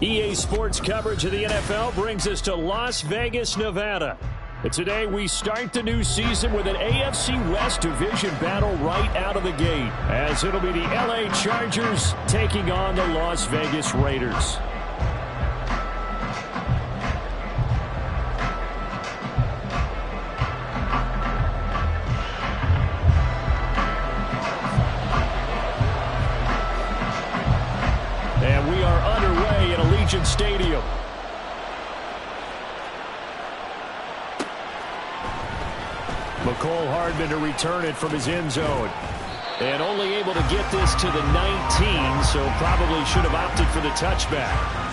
EA Sports coverage of the NFL brings us to Las Vegas, Nevada. And today we start the new season with an AFC West division battle right out of the gate, as it'll be the LA Chargers taking on the Las Vegas Raiders. And we are underway at Allegiant Stadium. McCole Hardman to return it from his end zone. And only able to get this to the 19, so probably should have opted for the touchback.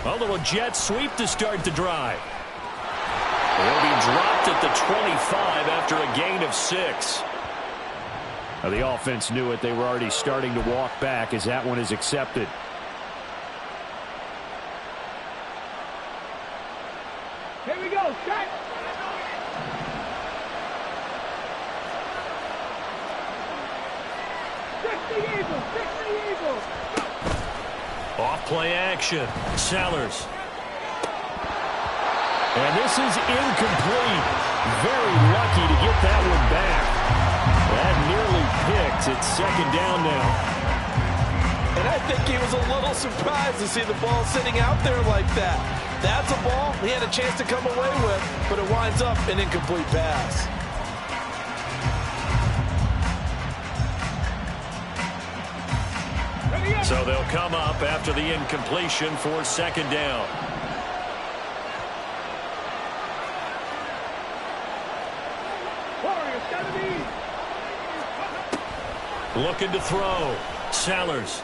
A little jet sweep to start the drive. They'll be dropped at the 25 after a gain of 6. Now the offense knew it. They were already starting to walk back as that one is accepted. Here we go. Set. Fix the Eagles. Fix the Eagles. Off play action. Sellers. And this is incomplete. Very lucky to get that one back. That nearly picked. It's second down now. And I think he was a little surprised to see the ball sitting out there like that. That's a ball he had a chance to come away with, but it winds up an incomplete pass. So they'll come up after the incompletion for second down. Looking to throw. Sellers.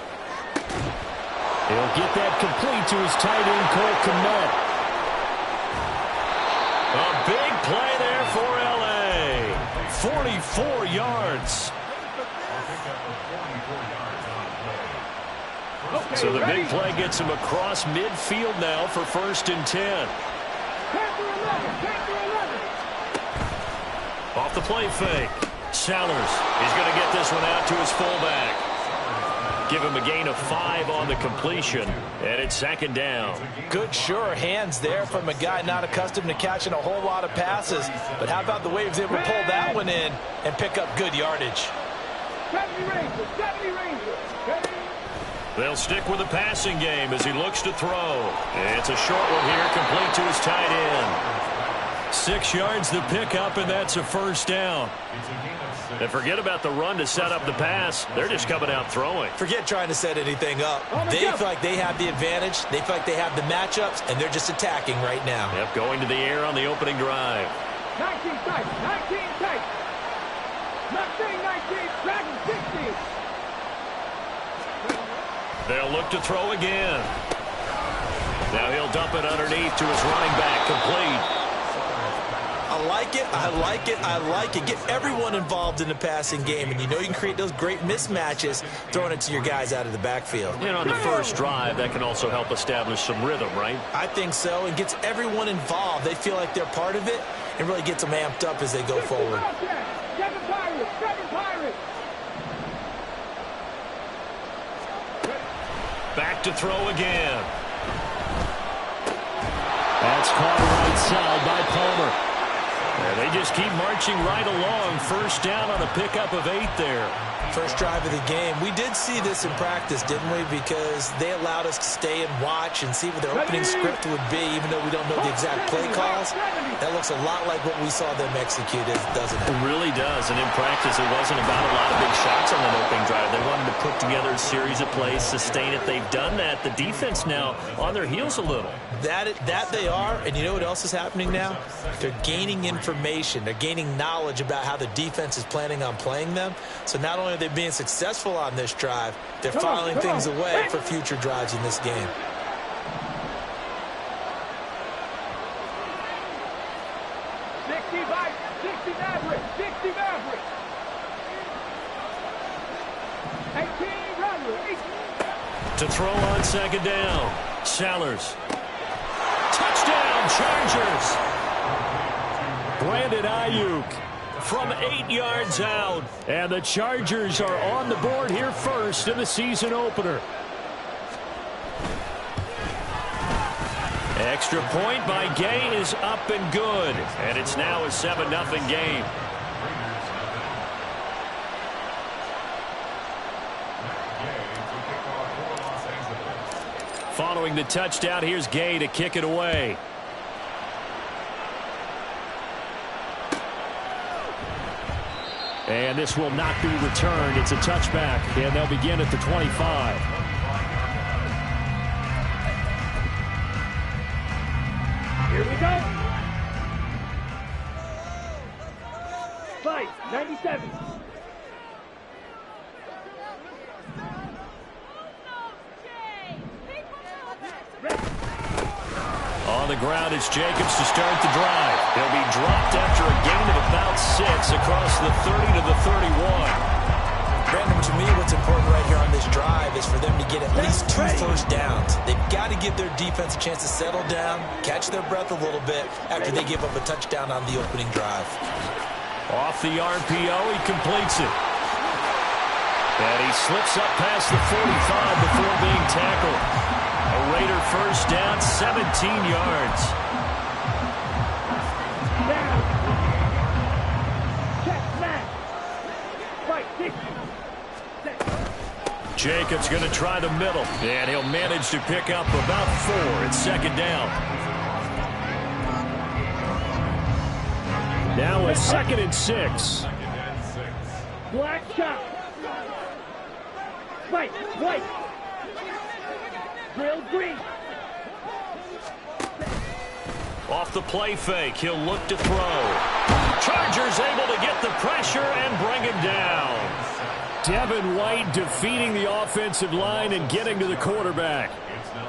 He'll get that complete to his tight end, Cole Kmet. A big play there for LA. 44 yards. So the big play gets him across midfield now for 1st and 10. Off the play fake. Sellers. He's going to get this one out to his fullback. Give him a gain of 5 on the completion, and it's second down. Good, sure hands there from a guy not accustomed to catching a whole lot of passes. But how about the way he was able to pull that one in and pick up good yardage? 70 Rangers, 70 Rangers. They'll stick with the passing game as he looks to throw. It's a short one here, complete to his tight end. 6 yards the pickup, and that's a first down. And forget about the run to set up the pass. They're just coming out throwing. Forget trying to set anything up. They feel like they have the advantage. They feel like they have the matchups, and they're just attacking right now. Yep, going to the air on the opening drive. 19 tight, 19 tight. Mustang 19, Dragon 60. They'll look to throw again. Now he'll dump it underneath to his running back, complete. I like it, I like it, I like it. Get everyone involved in the passing game, and you know you can create those great mismatches throwing it to your guys out of the backfield. And on the first drive, that can also help establish some rhythm, right? I think so. It gets everyone involved. They feel like they're part of it and really gets them amped up as they go forward. Seven Pirates, 7 Pirates. Back to throw again. That's caught right side by Palmer. And they just keep marching right along. First down on a pickup of 8 there. First drive of the game. We did see this in practice, didn't we? Because they allowed us to stay and watch and see what their opening script would be, even though we don't know the exact play calls. That looks a lot like what we saw them execute, doesn't it? It really does. And in practice, it wasn't about a lot of big shots on that opening drive. They wanted to put together a series of plays, sustain it. They've done that. The defense now on their heels a little. That they are, and you know what else is happening now? They're gaining information. They're gaining knowledge about how the defense is planning on playing them. So not only are they being successful on this drive, they're filing things away for future drives in this game. To throw on second down. Sellers. Touchdown, Chargers. Brandon Ayuk from 8 yards out. And the Chargers are on the board here first in the season opener. Extra point by Gay is up and good. And it's now a 7-0 game. Following the touchdown, here's Gay to kick it away. And this will not be returned. It's a touchback, and they'll begin at the 25. Here we go. Fight, 97. On the ground, it's Jacobs to start the drive. He'll be dropped after a gain of about 6 across the 30 to the 31. Brandon, to me, what's important right here on this drive is for them to get at least 2 first downs. They've got to give their defense a chance to settle down, catch their breath a little bit after they give up a touchdown on the opening drive. Off the RPO, he completes it. And he slips up past the 45 before being tackled. A Raider first down, 17 yards. Jacobs going to try the middle, and he'll manage to pick up about 4 at second down. Now a 2nd and 6. Black shot. White. Drill green. Off the play fake, he'll look to throw. Chargers able to get the pressure and bring him down. Devin White defeating the offensive line and getting to the quarterback.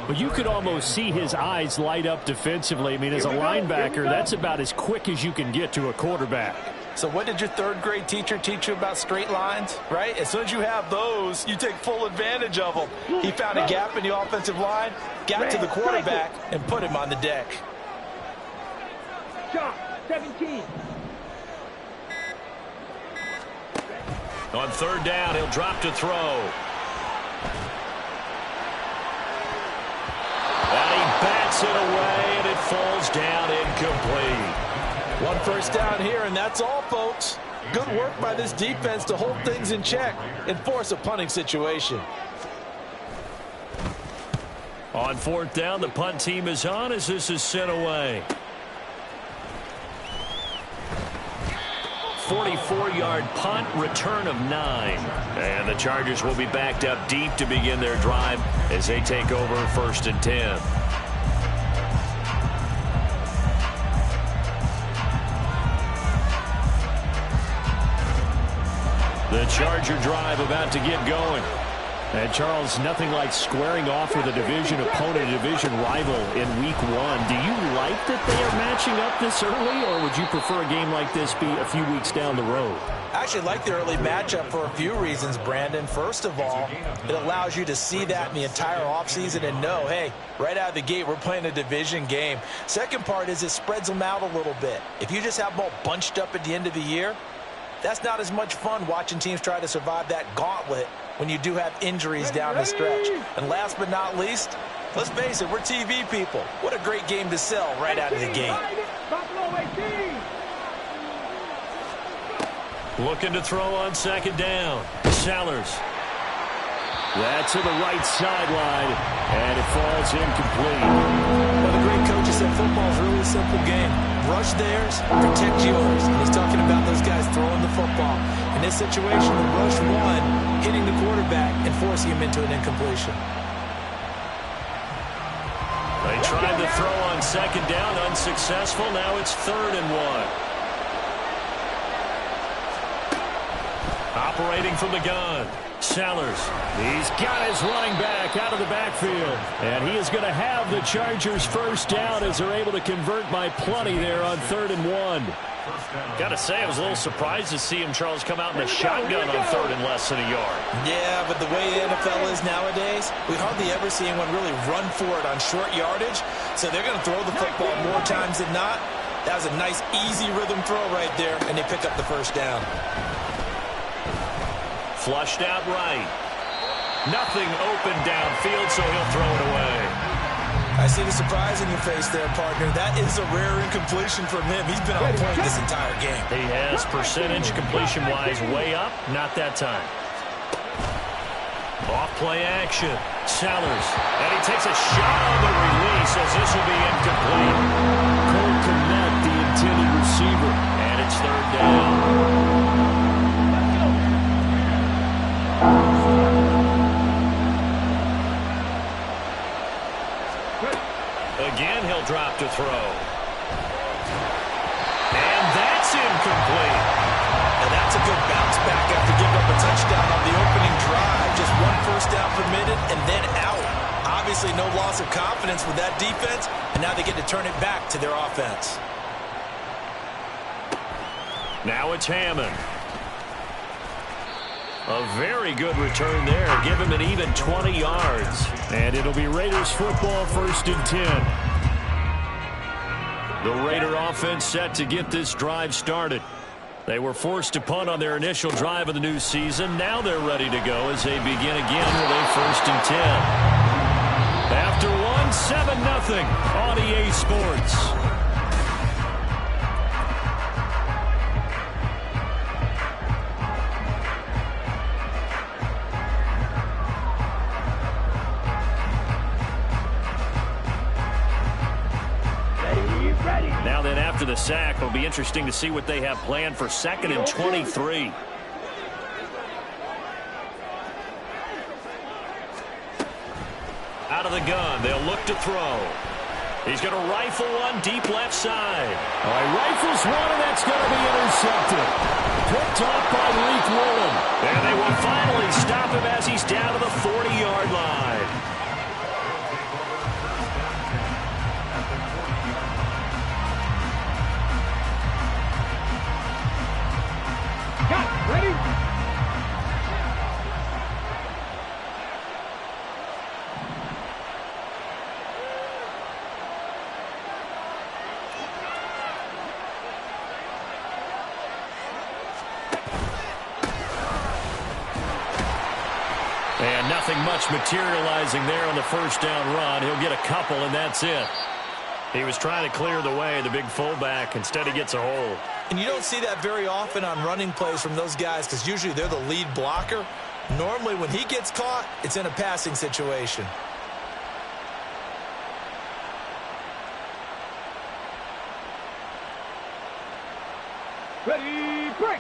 But you could almost see his eyes light up defensively. I mean, as a linebacker, that's about as quick as you can get to a quarterback. So what did your 3rd grade teacher teach you about straight lines, right? As soon as you have those, you take full advantage of them. He found a gap in the offensive line, got to the quarterback, and put him on the deck. Shot, 17. On 3rd down, he'll drop to throw. And he bats it away, and it falls down incomplete. 1 first down here, and that's all, folks. Good work by this defense to hold things in check and force a punting situation. On 4th down, the punt team is on as this is sent away. 44-yard punt, return of 9. And the Chargers will be backed up deep to begin their drive as they take over 1st and 10. The Charger drive about to get going. And, Charles, nothing like squaring off with a division opponent, a division rival in Week 1. Do you like that they are matching up this early, or would you prefer a game like this be a few weeks down the road? I actually like the early matchup for a few reasons, Brandon. First of all, it allows you to see that in the entire offseason and know, hey, right out of the gate, we're playing a division game. Second part is it spreads them out a little bit. If you just have them all bunched up at the end of the year, that's not as much fun watching teams try to survive that gauntlet when you do have injuries down the stretch. And last but not least, let's face it, we're TV people. What a great game to sell right out of the gate. Looking to throw on second down. Sellers. That's to the right sideline, and it falls incomplete. Well, the great coaches said football is really a simple game. Rush theirs, protect yours. And he's talking about those guys throwing the football. In this situation, the rush one, hitting the quarterback and forcing him into an incompletion. They tried to throw on second down, unsuccessful. Now it's 3rd and 1. Operating from the gun. Sellers. He's got his running back out of the backfield. And he is going to have the Chargers first down as they're able to convert by plenty there on 3rd and 1. Got to say, I was a little surprised to see him, Charles, come out in a shotgun on 3rd and less than a yard. Yeah, but the way the NFL is nowadays, we hardly ever see anyone really run for it on short yardage. So they're going to throw the football more times than not. That was a nice, easy rhythm throw right there, and they pick up the first down. Flushed out right. Nothing open downfield, so he'll throw it away. I see the surprise in your face there, partner. That is a rare incompletion from him. He's been on point this entire game. He has percentage completion-wise way up. Not that time. Off-play action. Sellers. And he takes a shot on the release as this will be incomplete. Cole Kmet, the intended receiver. And it's 3rd down. Again, he'll drop to throw. And that's incomplete. And that's a good bounce back after giving up a touchdown on the opening drive. Just 1 first down permitted and then out. Obviously no loss of confidence with that defense, and now they get to turn it back to their offense. Now it's Hammond. A very good return there. Give him an even 20 yards. And it'll be Raiders football, 1st and 10. The Raider offense set to get this drive started. They were forced to punt on their initial drive of the new season. Now they're ready to go as they begin again with a 1st and 10. After one, 7-0 on EA Sports. Now then, after the sack, it'll be interesting to see what they have planned for 2nd and 23. Out of the gun, they'll look to throw. He's going to rifle one deep left side. All right, rifles one, and that's going to be intercepted. Picked off by Leek Woolen. And they will finally stop him as he's down to the 40-yard line. Ready? And nothing much materializing there on the first down run. He'll get a couple, and that's it. He was trying to clear the way, the big fullback. Instead, he gets a hold. And you don't see that very often on running plays from those guys because usually they're the lead blocker. Normally, when he gets caught, it's in a passing situation. Ready, break!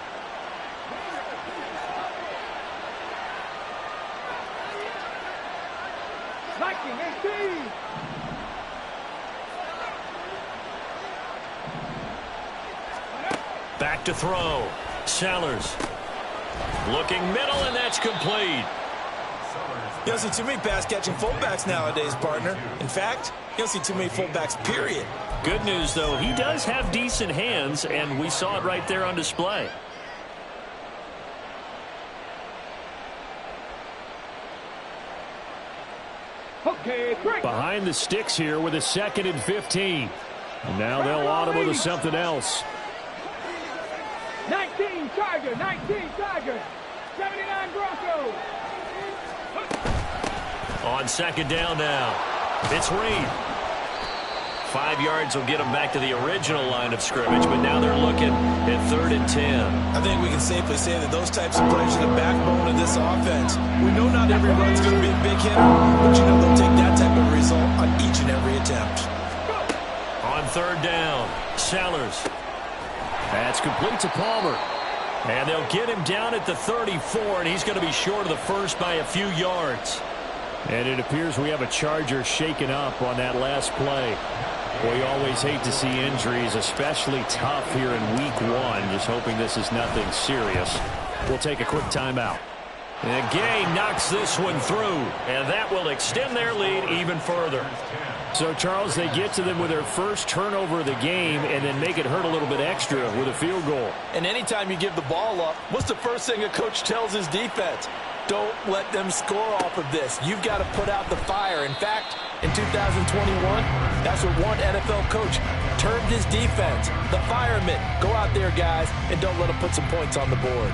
Viking 18! Back to throw. Sellers. Looking middle, and that's complete. You don't see too many pass-catching fullbacks nowadays, partner. In fact, you don't see too many fullbacks, period. Good news, though, he does have decent hands, and we saw it right there on display. Okay, break! Behind the sticks here with a 2nd and 15. And now they'll audible to something else. 19 Chargers, 19 Chargers, 79 Broncos. On second down now, it's Reed. 5 yards will get them back to the original line of scrimmage, but now they're looking at 3rd and 10. I think we can safely say that those types of plays are the backbone of this offense. We know not every run's going to be a big hitter, but you know they'll take that type of result on each and every attempt. On 3rd down, Sellers. That's complete to Palmer. And they'll get him down at the 34, and he's going to be short of the first by a few yards. And it appears we have a Charger shaken up on that last play. We always hate to see injuries, especially tough here in week 1. Just hoping this is nothing serious. We'll take a quick timeout. And Gay knocks this one through, and that will extend their lead even further. So, Charles, they get to them with their first turnover of the game and then make it hurt a little bit extra with a field goal. And anytime you give the ball up, what's the first thing a coach tells his defense? Don't let them score off of this. You've got to put out the fire. In fact, in 2021, that's what one NFL coach termed his defense, the firemen. Go out there, guys, and don't let them put some points on the board.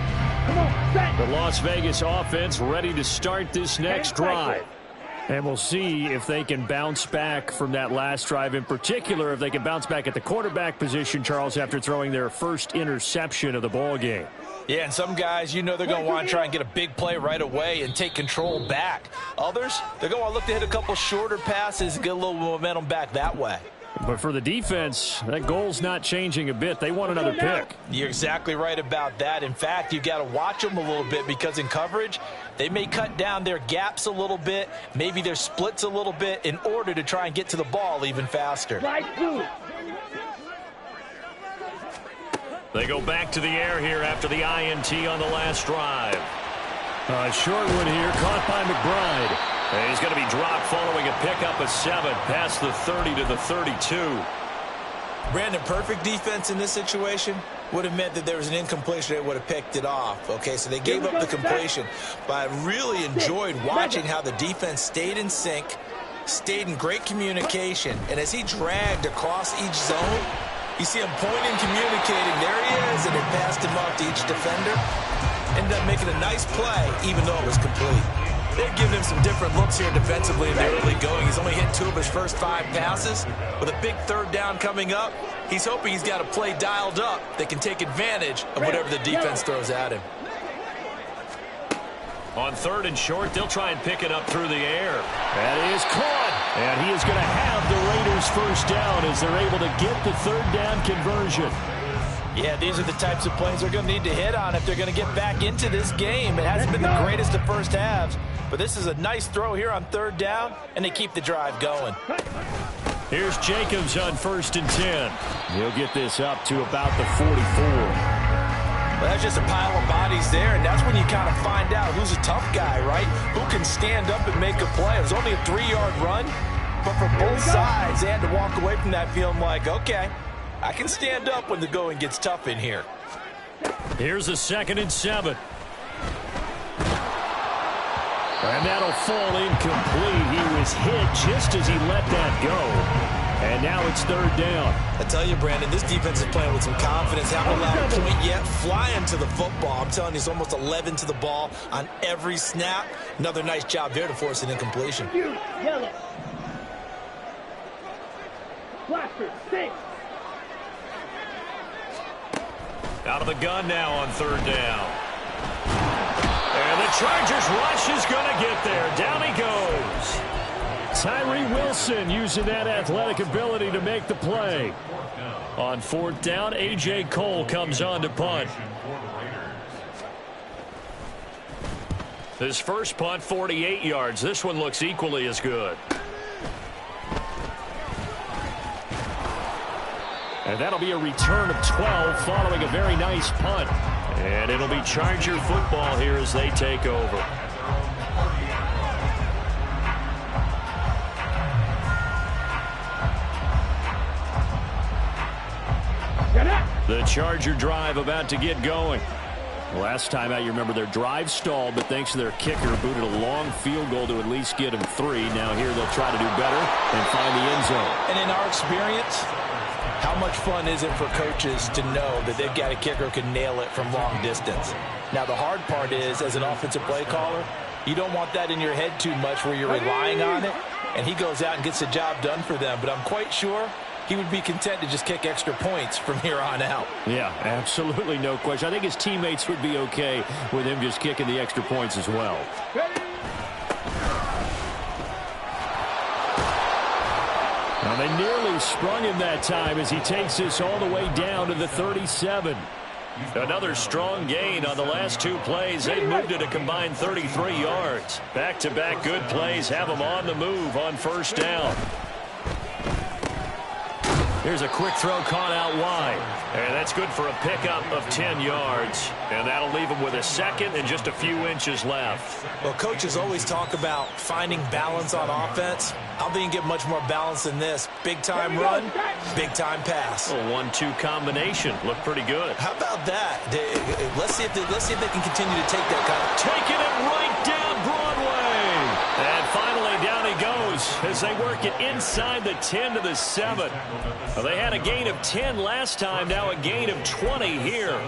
The Las Vegas offense ready to start this next drive. And we'll see if they can bounce back from that last drive. In particular, if they can bounce back at the quarterback position, Charles, after throwing their first interception of the ball game. Yeah, and some guys, you know they're going to want to try and get a big play right away and take control back. Others, they're going to look to hit a couple shorter passes and get a little momentum back that way. But for the defense, that goal's not changing a bit. They want another pick. You're exactly right about that. In fact, you've got to watch them a little bit because in coverage, they may cut down their gaps a little bit, maybe their splits a little bit in order to try and get to the ball even faster. They go back to the air here after the INT on the last drive. A short one here, caught by McBride. And he's going to be dropped following a pickup of 7 past the 30 to the 32. Brandon, perfect defense in this situation would have meant that there was an incompletion that would have picked it off. Okay, so they gave up the completion. But I really enjoyed watching how the defense stayed in sync, stayed in great communication. And as he dragged across each zone, you see him pointing, communicating. There he is, and it passed him off to each defender. Ended up making a nice play, even though it was complete. They're giving him some different looks here defensively in the early going. He's only hit 2 of his first 5 passes. With a big 3rd down coming up, he's hoping he's got a play dialed up that can take advantage of whatever the defense throws at him. On 3rd and short, they'll try and pick it up through the air. That is caught. And he is going to have the Raiders first down as they're able to get the 3rd down conversion. Yeah, these are the types of plays they're going to need to hit on if they're going to get back into this game. It hasn't been the greatest of first halves, but this is a nice throw here on 3rd down, and they keep the drive going. Here's Jacobs on 1st and 10. He'll get this up to about the 44. Well, that's just a pile of bodies there, and that's when you kind of find out who's a tough guy, right? Who can stand up and make a play. It was only a 3-yard run, but for both sides, they had to walk away from that feeling like, okay, I can stand up when the going gets tough in here. Here's a 2nd and 7. And that'll fall incomplete. He was hit just as he let that go. And now it's 3rd down. I tell you, Brandon, this defense is playing with some confidence. Haven't allowed a point yet. Flying to the football. I'm telling you, it's almost 11 to the ball on every snap. Another nice job there to force an incompletion. Yellow. Blaster, 6. Out of the gun now on 3rd down. And the Chargers rush is going to get there. Down he goes. Tyree Wilson using that athletic ability to make the play. On 4th down, A.J. Cole comes on to punt. His first punt, 48 yards. This one looks equally as good. And that'll be a return of 12 following a very nice punt. And it'll be Charger football here as they take over. The Charger drive about to get going. Last time out, you remember their drive stalled, but thanks to their kicker, booted a long field goal to at least get them 3. Now here they'll try to do better and find the end zone. And in our experience, how much fun is it for coaches to know that they've got a kicker who can nail it from long distance? Now, the hard part is, as an offensive play caller, you don't want that in your head too much where you're relying on it, and he goes out and gets the job done for them. But I'm quite sure he would be content to just kick extra points from here on out. Yeah, absolutely no question. I think his teammates would be okay with him just kicking the extra points as well. Now they nearly sprung him that time as he takes this all the way down to the 37. Another strong gain on the last two plays. They've moved it a combined 33 yards. Back-to-back good plays have them on the move on first down. Here's a quick throw caught out wide. And that's good for a pickup of 10 yards. And that'll leave them with a second and just a few inches left. Well, coaches always talk about finding balance on offense. I don't think you can get much more balance than this. Big-time run, big-time pass. A 1-2 combination. Looked pretty good. How about that? Let's see if they can continue to take that kind of... Taking it right down Broadway. And finally down he goes as they work it inside the 10 to the 7. Well, they had a gain of 10 last time, now a gain of 20 here.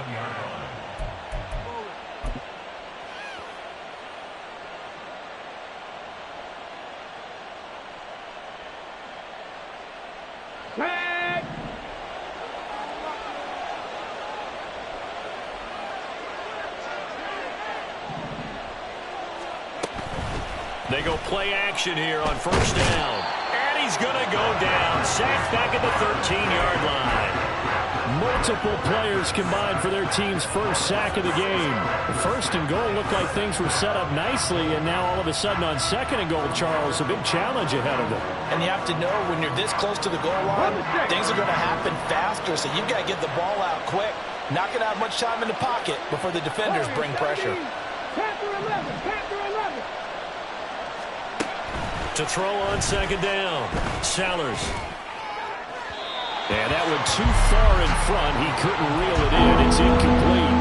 They go play action here on first down. And he's going to go down. Sacked back at the 13-yard line. Multiple players combined for their team's first sack of the game. The first and goal looked like things were set up nicely, and now all of a sudden on second and goal, Charles, a big challenge ahead of them. And you have to know when you're this close to the goal line, things are going to happen faster, so you've got to get the ball out quick. Not going to have much time in the pocket before the defenders bring pressure. To throw on second down, Sellers. And that went too far in front. He couldn't reel it in. It's incomplete.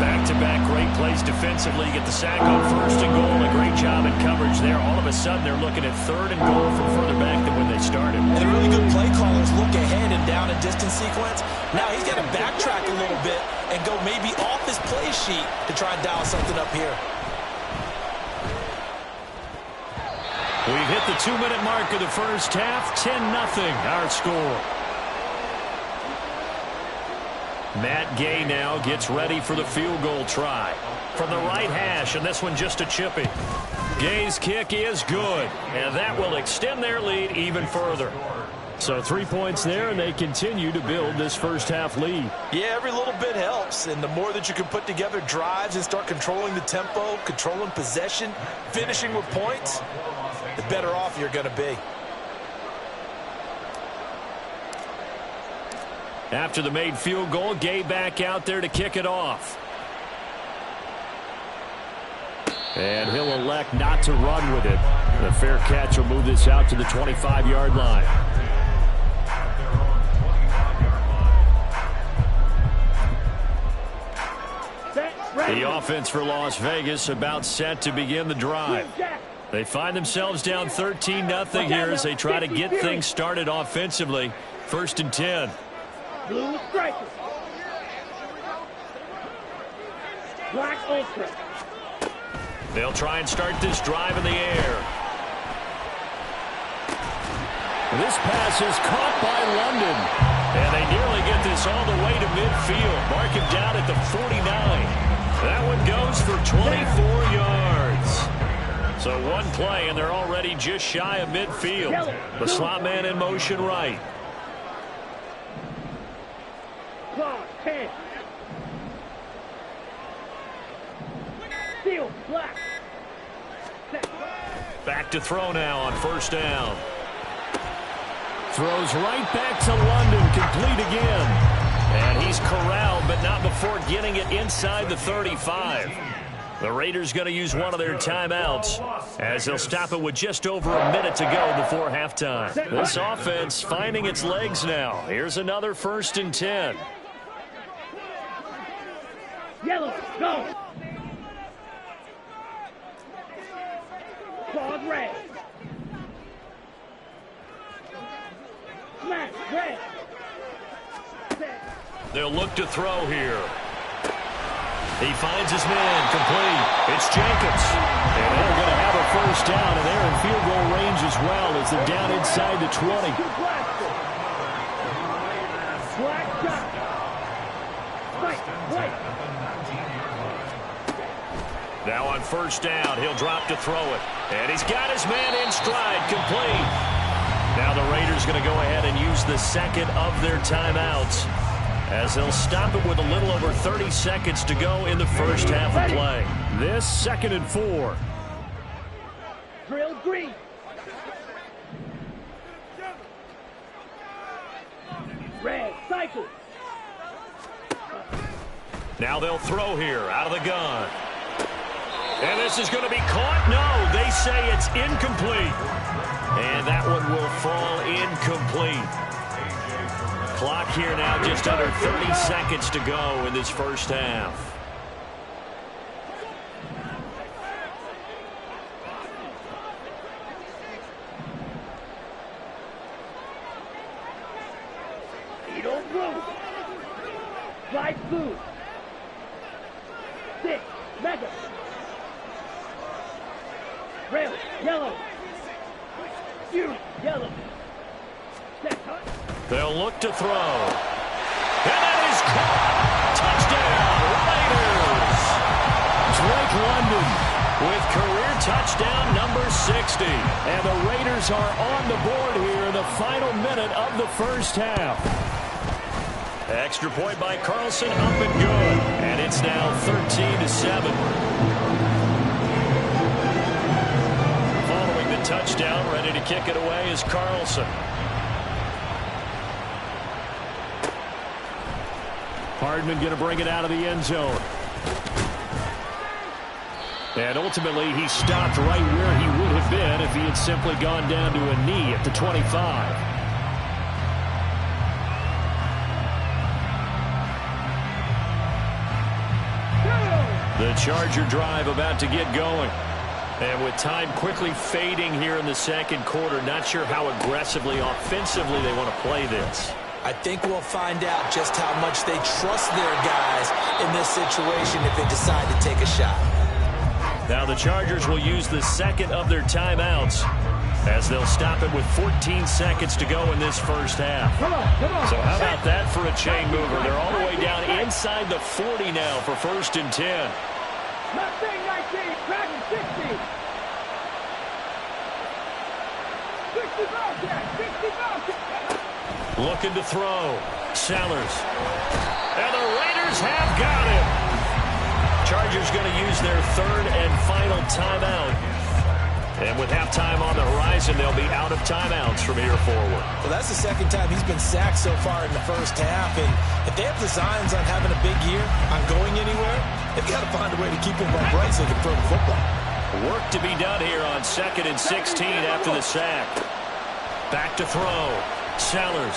Back-to-back great plays defensively. Get the sack on first and goal. A great job in coverage there. All of a sudden, they're looking at third and goal from further back than when they started. And the really good play callers look ahead and down and distance sequence. Now he's got to backtrack a little bit and go maybe off his play sheet to try and dial something up here. We've hit the 2-minute mark of the first half. 10-0 our score. Matt Gay now gets ready for the field goal try. From the right hash, and this one just a chippy. Gay's kick is good, and that will extend their lead even further. So 3 points there, and they continue to build this first half lead. Yeah, every little bit helps, and the more that you can put together drives and start controlling the tempo, controlling possession, finishing with points, the better off you're going to be. After the made field goal, Gay back out there to kick it off. And he'll elect not to run with it. The fair catch will move this out to the 25-yard line. The offense for Las Vegas about set to begin the drive. They find themselves down 13-0 here as they try to get things started offensively. First and 10. Blue striker. Black ultra. They'll try and start this drive in the air. This pass is caught by London. And they nearly get this all the way to midfield. Mark him down at the 49. That one goes for 24 yards. So one play, and they're already just shy of midfield. The slot man in motion right. Back to throw now on first down. Throws right back to London, complete again. And he's corralled, but not before getting it inside the 35. The Raiders going to use one of their timeouts as they'll stop it with just over a minute to go before halftime. This offense finding its legs now. Here's another first and 10. Yellow, go. Claws red. Smash red. They'll look to throw here. He finds his man, complete. It's Jacobs. And they're going to have a first down, and they're in field goal range as well as they're down inside the 20. Now on first down, he'll drop to throw it. And he's got his man in stride, complete. Now the Raiders going to go ahead and use the second of their timeouts, as they'll stop it with a little over 30 seconds to go in the first half of play. This 2nd and 4. Drill green. Red, cycle. Now they'll throw here out of the gun. And this is going to be caught. No, they say it's incomplete. And that one will fall incomplete. Clock here now just under 30 seconds to go in this first half. Light blue. 6, mega. Rail, yellow. You, yellow. Set, cut. They'll look to throw. And that is caught. Touchdown, Raiders. Drake London with career touchdown number 60. And the Raiders are on the board here in the final minute of the first half. Extra point by Carlson, up and good. And it's now 13-7. Following the touchdown, ready to kick it away is Carlson. Hardman going to bring it out of the end zone. And ultimately, he stopped right where he would have been if he had simply gone down to a knee at the 25. The Charger drive about to get going. And with time quickly fading here in the second quarter, not sure how aggressively, offensively they want to play this. I think we'll find out just how much they trust their guys in this situation if they decide to take a shot. Now the Chargers will use the second of their timeouts, as they'll stop it with 14 seconds to go in this first half. Come on. So how about that for a chain mover? They're all the way down inside the 40 now for 1st and 10. Mustang 19, Dragon 60. 60 Bobcat, 60 Bobcat. Looking to throw. Sellers. And the Raiders have got him. Chargers going to use their 3rd and final timeout. And with halftime on the horizon, they'll be out of timeouts from here forward. Well, that's the 2nd time he's been sacked so far in the first half. And if they have designs on having a big year, on going anywhere, they've got to find a way to keep him upright so they can throw the football. Work to be done here on 2nd and 16 after the sack. Back to throw. Sellers.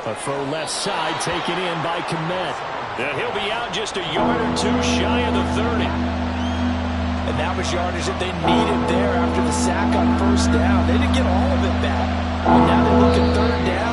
A throw left side taken in by Kmet. And he'll be out just a yard or two shy of the 30. And that was yardage that they needed there after the sack on first down. They didn't get all of it back. But now they look at 3rd down.